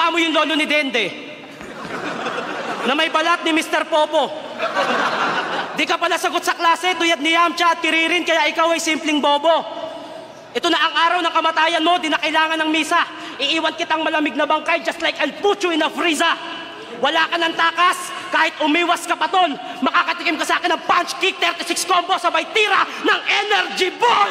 Kamukha mo yung lolo ni Dende na may balat ni Mr. Popo. Di ka pala sagot sa klase, tuyad ni Yamcha at Kiririn, kaya ikaw ay simpleng bobo. Ito na ang araw ng kamatayan mo, di na kailangan ng misa. Iiwan kitang malamig na bangkay, just like I'll put you in a freezer. Wala ka ng takas, kahit umiwas ka pa ton. Makakatikim ka sa akin ng punch kick, 36 combo, sabay tira ng energy ball!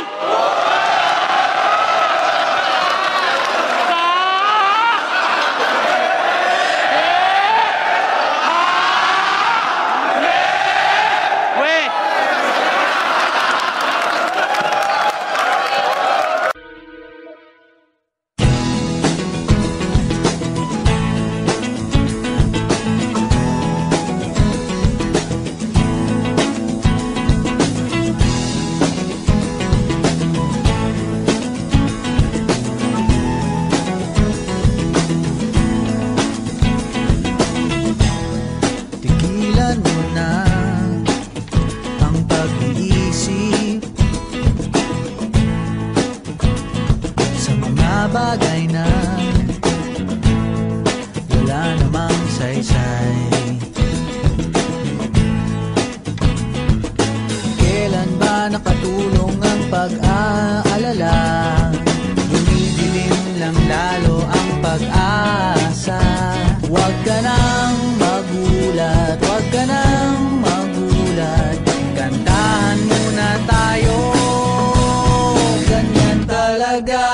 Bagay na wala namang saysay. Kailan ba nakatulong ang pag-aalala? Dumidilim lang lalo ang pag-asa. Huwag ka nang magulat, huwag ka nang magulat. Kantahan muna tayo, ganyan talaga.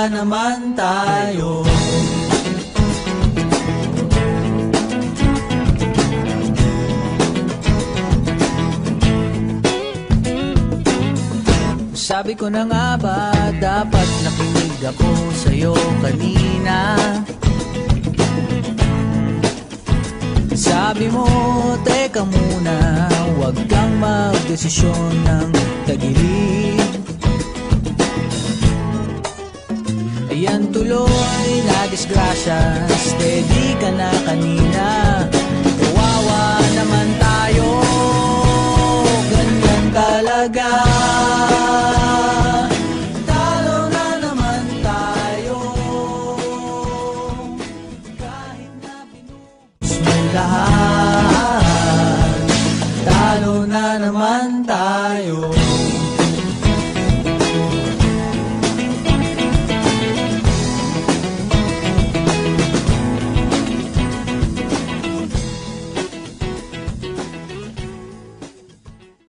Naman tayo. Sabi ko na nga ba, dapat nakinig ako sa'yo kanina. Sabi mo, teka muna, huwag kang magdesisyon ng tagilid. Ayan tuloy na disgrasya, steady ka na kanina. Kawawa naman tayo, ganyan talaga. Talo na naman tayo, kahit na binubos mo lahat. Talo na naman tayo.